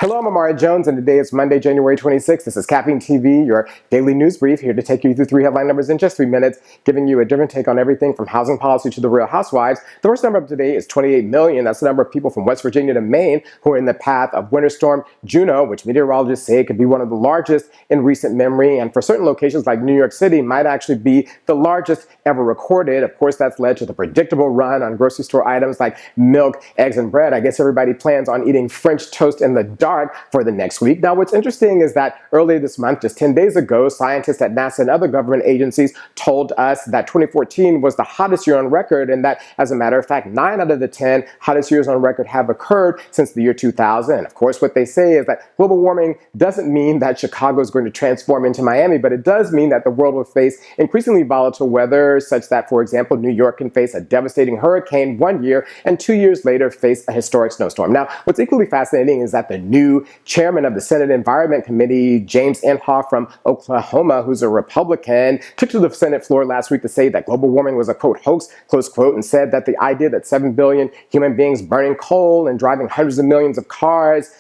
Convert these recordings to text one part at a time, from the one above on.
Hello, I'm Amari Jones, and today is Monday, January 26th. This is Caffeine TV, your daily news brief, here to take you through three headline numbers in just 3 minutes, giving you a different take on everything from housing policy to the Real Housewives. The first number of today is 28 million. That's the number of people from West Virginia to Maine who are in the path of Winter Storm Juno, which meteorologists say could be one of the largest in recent memory, and for certain locations like New York City might actually be the largest ever recorded. Of course, that's led to the predictable run on grocery store items like milk, eggs, and bread. I guess everybody plans on eating French toast in the dark for the next week. Now, what's interesting is that earlier this month, just 10 days ago, scientists at NASA and other government agencies told us that 2014 was the hottest year on record, and that, as a matter of fact, 9 out of the 10 hottest years on record have occurred since the year 2000. And of course, what they say is that global warming doesn't mean that Chicago is going to transform into Miami, but it does mean that the world will face increasingly volatile weather, such that, for example, New York can face a devastating hurricane 1 year and 2 years later face a historic snowstorm. Now, what's equally fascinating is that the new chairman of the Senate Environment Committee, James Inhofe from Oklahoma, who's a Republican, took to the Senate floor last week to say that global warming was a, quote, hoax, close quote, and said that the idea that 7 billion human beings burning coal and driving hundreds of millions of cars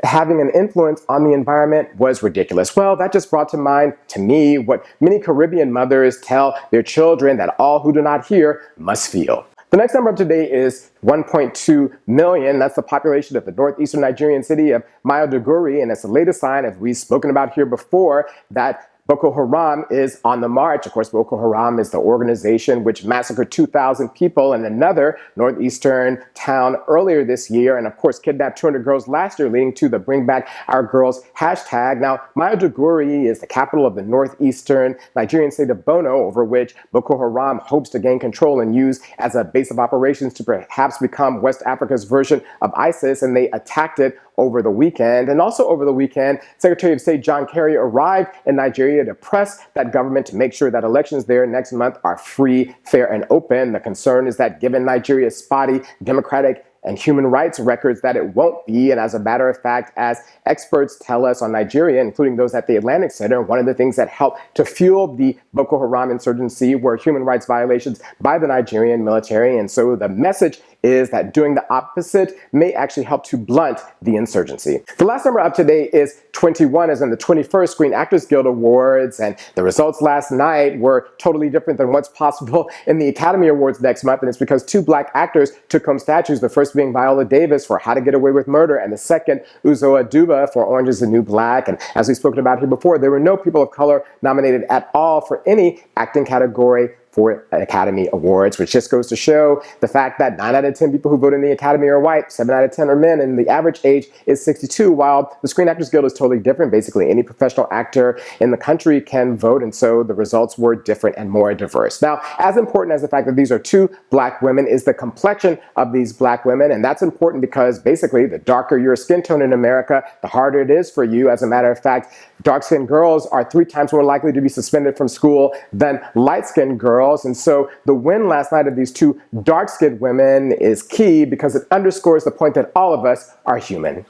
having an influence on the environment was ridiculous. Well, that just brought to mind, to me, what many Caribbean mothers tell their children that all who do not hear must feel. The next number of today is 1.2 million. That's the population of the northeastern Nigerian city of Maiduguri, and it's the latest sign, as we've spoken about here before, that Boko Haram is on the march. Of course, Boko Haram is the organization which massacred 2,000 people in another northeastern town earlier this year, and of course kidnapped 200 girls last year, leading to the Bring Back Our Girls hashtag. Now, Maiduguri is the capital of the northeastern Nigerian state of Bono, over which Boko Haram hopes to gain control and use as a base of operations to perhaps become West Africa's version of ISIS, and they attacked it over the weekend. And also over the weekend, Secretary of State John Kerry arrived in Nigeria to press that government to make sure that elections there next month are free, fair, and open. The concern is that given Nigeria's spotty democratic and human rights records, that it won't be. And as a matter of fact, as experts tell us on Nigeria, including those at the Atlantic Center, one of the things that helped to fuel the Boko Haram insurgency were human rights violations by the Nigerian military. And so the message is that doing the opposite may actually help to blunt the insurgency. The last number up today is 21, as in the 21st Screen Actors Guild Awards, and the results last night were totally different than what's possible in the Academy Awards next month, and it's because 2 black actors took home statues, the first being Viola Davis for How to Get Away with Murder, and the second, Uzo Aduba, for Orange is the New Black. And as we've spoken about here before, there were no people of color nominated at all for any acting category for Academy Awards, which just goes to show the fact that 9 out of 10 people who vote in the Academy are white, 7 out of 10 are men, and the average age is 62, while the Screen Actors Guild is totally different. Basically, any professional actor in the country can vote, and so the results were different and more diverse. Now, as important as the fact that these are 2 black women is the complexion of these black women, and that's important because basically the darker your skin tone in America, the harder it is for you. As a matter of fact, dark-skinned girls are 3 times more likely to be suspended from school than light-skinned girls. And so the win last night of these 2 dark-skinned women is key because it underscores the point that all of us are human.